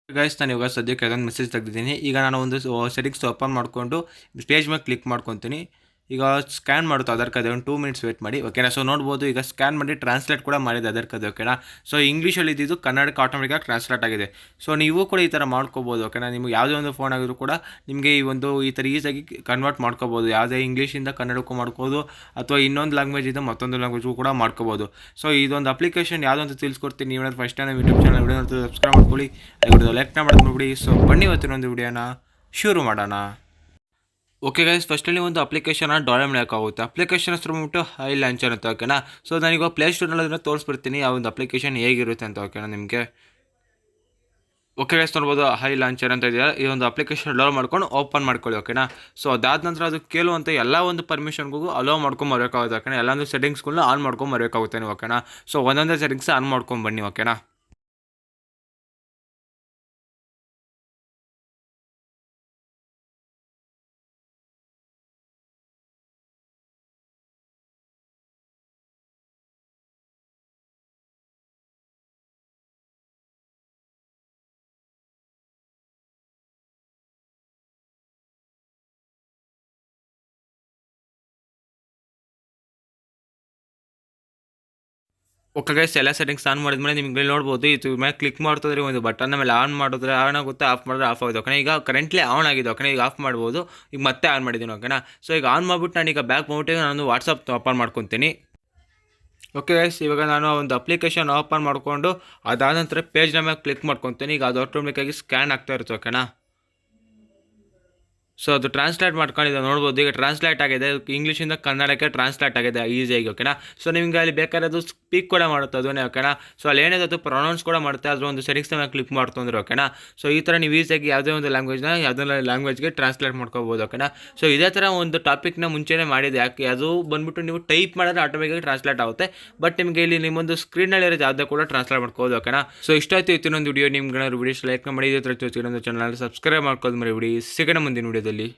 Guys ನಾನು ಇವಾಗ ಸದ್ಯಕ್ಕೆ ಅದೊಂದು ಮೆಸೇಜ್ ತೆಗೆದಿದ್ದೀನಿ. ಈಗ ನಾನು ಒಂದು ಸೆಟ್ಟಿಂಗ್ಸ್ ಓಪನ್ ಮಾಡಿಕೊಂಡು ಪೇಜ್ ಮೇಲೆ ಕ್ಲಿಕ್ ಮಾಡ್ಕೊತೀನಿ. ಈಗ ಸ್ಕ್ಯಾನ್ ಮಾಡುತ್ತೆ ಆಧಾರ್ ಕಾರ್ಡ್. ಒಂದು 2 ಮಿನಿಟ್ಸ್ ವೇಟ್ ಮಾಡಿ, ಓಕೆನಾ. ಸೊ ನೋಡ್ಬೋದು ಈಗ ಸ್ಕ್ಯಾನ್ ಮಾಡಿ ಟ್ರಾನ್ಸ್ಲೇಟ್ ಕೂಡ ಮಾಡಿದೆ ಆಧಾರ್ ಕಾರ್ಡ್, ಓಕೆನಾ. ಸೊ ಇಂಗ್ಲೀಷಲ್ಲಿ ಇದ್ದಿದ್ದು ಕನ್ನಡಕ್ಕೆ ಆಟೋಮೆಟಿಕಾಗಿ ಟ್ರಾನ್ಸ್ಲೇಟ್ ಆಗಿದೆ. ಸೊ ನೀವು ಕೂಡ ಈ ಥರ ಮಾಡ್ಕೋಬೋದು, ಓಕೆನಾ. ನಿಮಗೆ ಯಾವುದೇ ಒಂದು ಫೋನ್ ಆಗಿದ್ರು ಕೂಡ ನಿಮಗೆ ಈ ಥರ ಈಸಿಯಾಗಿ ಕನ್ವರ್ಟ್ ಮಾಡ್ಕೋಬೋದು. ಯಾವುದೇ ಇಂಗ್ಲೀಷಿಂದ ಕನ್ನಡಕ್ಕೂ ಮಾಡ್ಕೋಬೋದು, ಅಥವಾ ಇನ್ನೊಂದು ಲ್ಯಾಂಗ್ವೇಜಿಂದ ಮತ್ತೊಂದು ಲ್ಯಾಂಗ್ವೇಜ್ಗೂ ಕೂಡ ಮಾಡ್ಕೋಬೋದು. ಸೊ ಇದೊಂದು ಅಪ್ಲಿಕೇಶನ್ ಯಾವುದೋ ಅಂತ ತಿಳಿಸ್ಕೊಡ್ತೀನಿ. ನೀವು first time YouTube channel video subscribe ಮಾಡ್ಕೊಳ್ಳಿ, ಲೈಕ್ ಮಾಡ್ಬಿಡಿ. ಸೊ ಬನ್ನಿ ಇವತ್ತಿನೊಂದು ವಿಡಿಯೋನ ಶುರು ಮಾಡೋಣ. ಓಕೆ ಗೈಸ್, ಫಸ್ಟಲ್ಲಿ ಒಂದು ಅಪ್ಲಿಕೇಶನ್ನ ಡೌನ್ಲೋಡ್ ಮಾಡೋಕ್ಕಾಗುತ್ತೆ. ಅಪ್ಲಿಕೇಶನ್ ಹೆಸರು ಬಂದ್ಬಿಟ್ಟು ಹೈ ಲಾಂಚರ್ ಅಂತ, ಓಕೆನಾ. ಸೊ ನಾನೀಗ ಪ್ಲೇಸ್ಟೋರ್ನಲ್ಲಿ ಅದನ್ನು ತೋರಿಸ್ಬಿಡ್ತೀನಿ ಆ ಒಂದು ಅಪ್ಲಿಕೇಶನ್ ಹೇಗಿರುತ್ತೆ ಅಂತ, ಓಕೆನಾ ನಿಮಗೆ. ಓಕೆ ಗೈಸ್, ನೋಡ್ಬೋದು ಹೈ ಲಾಂಚರ್ ಅಂತ ಇದೆಯಲ್ಲ, ಈ ಒಂದು ಅಪ್ಲಿಕೇಶನ್ ಡೌನ್ಲೋಡ್ ಮಾಡ್ಕೊಂಡು ಓಪನ್ ಮಾಡ್ಕೊಳ್ಳಿ, ಓಕೆನಾ. ಸೊ ಅದಾದ ನಂತರ ಅದು ಕೇಳುವಂಥ ಎಲ್ಲ ಒಂದು ಪರ್ಮಿಷನ್ಗೂ ಅಲೋ ಮಾಡ್ಕೊಂಬರ್ಬೇಕಾಗುತ್ತೆ, ಓಕೆನಾ. ಎಲ್ಲೊಂದು ಸೆಟ್ಟಿಂಗ್ಸ್ಗಳನ್ನ ಆನ್ ಮಾಡ್ಕೊಂಬರ್ಬೇಕಾಗುತ್ತೆ ನೀವು, ಓಕೆನಾ. ಸೊ ಒಂದೊಂದೇ ಸೆಟ್ಟಿಂಗ್ಸ್ ಆನ್ ಮಾಡ್ಕೊಂಬನ್ನಿ, ಓಕೆನಾ. ಓಕೆ ಗೈಸ್, ಎಲ್ಲ ಸೆಟ್ಟಿಂಗ್ಸ್ ಆನ್ ಮಾಡಿದ್ಮೇಲೆ ನಿಮಗೆ ನೋಡ್ಬೋದು ಇದು ಮೇಲೆ ಕ್ಲಿಕ್ ಮಾಡ್ತಿದ್ರೆ ಒಂದು ಬಟನ್ ಮೇಲೆ ಆನ್ ಮಾಡಿದ್ರೆ ಆನ್ ಆಗುತ್ತೆ, ಆಫ್ ಮಾಡಿದ್ರೆ ಆಫ್ ಆಗುತ್ತೆ, ಓಕೆನಾ. ಈಗ ಕರೆಂಟ್ಲಿ ಆನ್ ಆಗಿದೆ, ಓಕೆನಾ. ಈಗ ಆಫ್ ಮಾಡ್ಬೋದು. ಈಗ ಮತ್ತೆ ಆನ್ ಮಾಡಿದ್ದೀನಿ, ಓಕೆನಾ. ಸೊ ಈಗ ಆನ್ ಮಾಡಿಬಿಟ್ಟು ನಾನೀಗ ಬ್ಯಾಕ್ ಬಂದ್ಬಿಟ್ಟು ನಾನು ವಾಟ್ಸಪ್ ಓಪನ್ ಮಾಡ್ಕೊತೀನಿ. ಓಕೆ ಗೈಸ್, ಇವಾಗ ನಾನು ಒಂದು ಅಪ್ಲಿಕೇಶನ್ ಓಪನ್ ಮಾಡಿಕೊಂಡು ಅದಾದ ನಂತರ ಪೇಜ್ನ ಮೇಲೆ ಕ್ಲಿಕ್ ಮಾಡ್ಕೊತೀನಿ. ಈಗ ಅದು ಆಟೋಮೆಟಿಕ್ಕಾಗಿ ಸ್ಕ್ಯಾನ್ ಆಗ್ತಾ ಇರುತ್ತೆ, ಓಕೆನಾ. ಸೊ ಅದು ಟ್ರಾನ್ಸ್ಲೇಟ್ ಮಾಡ್ಕೊಂಡಿದೆ, ನೋಡ್ಬೋದು. ಈಗ ಟ್ರಾನ್ಸ್ಲೇಟ್ ಆಗಿದೆ, ಇಂಗ್ಲೀಷಿಂದ ಕನ್ನಡಕ್ಕೆ ಟ್ರಾನ್ಸ್ಲೇಟ್ ಆಗಿದೆ ಈಸಿಯಾಗಿ, ಓಕೆನಾ. ಸೊ ನಿಮಗೆ ಅಲ್ಲಿ ಬೇಕಾದ್ರೆ ಸ್ಪೀಕ್ ಕೂಡ ಮಾಡುತ್ತೆ ಅದನ್ನೇ, ಓಕೆನಾ. ಸೊ ಅಲ್ಲಿ ಏನಿದೆ ಅದು ಪ್ರೊನೌನ್ಸ್ ಕೂಡ ಮಾಡುತ್ತೆ, ಅದ್ರ ಒಂದು ಸೆಟ್ಟಿಂಗ್ಸ್ ಮೇಲೆ ಕ್ಲಿಕ್ ಮಾಡ್ತಂದ್ರೆ, ಓಕೆನಾ. ಸೊ ಈ ಥರ ನೀವು ಈಸಿಯಾಗಿ ಯಾವುದೇ ಒಂದು ಲ್ಯಾಂಗ್ವೇಜ್ನ ಯಾವುದೇ ಲ್ಯಾಂಗ್ವೇಜ್ಗೆ ಟ್ರಾನ್ಸ್ಲೇಟ್ ಮಾಡ್ಕೋಬೋದು, ಓಕೆನಾ. ಸೊ ಇದೇ ಥರ ಒಂದು ಟಾಪಿಕ್ನ ಮುಂಚೆನೇ ಮಾಡಿದೆ, ಯಾಕೆ ಅದು ಬಂದುಬಿಟ್ಟು ನೀವು ಟೈಪ್ ಮಾಡಿದ್ರೆ ಆಟೋಮೆಟಿಕಾಗಿ ಟ್ರಾನ್ಸ್ಲೇಟ್ ಆಗುತ್ತೆ. ಬಟ್ ನಿಮಗೆ ಇಲ್ಲಿ ನಿಮ್ಮೊಂದು ಸ್ಕ್ರೀನಲ್ಲಿ ಇರೋದು ಯಾವುದೇ ಕೂಡ ಟ್ರಾನ್ಸ್ಲೇಟ್ ಮಾಡ್ಕೋಬೋದು, ಓಕೆನಾ. ಸೊ ಇಷ್ಟಾಯ್ತು ಇವತ್ತಿನೊಂದು ವಿಡಿಯೋ. ನಿಮ್ಗೆ ವಿಡಿಯೋಸ್ ಲೈಕ್ ಮಾಡಿ, ಇದೇ ಥರ ಇನ್ನೊಂದು ಚಾನಲ್ ಸಬ್ಸ್ಕ್ರೈಬ್ ಮಾಡ್ಕೋದು ಮರಿಬಿಡಿ. ಸಿಗೋಣ ಮುಂದಿನ ವಿಡಿಯೋದಲ್ಲಿ.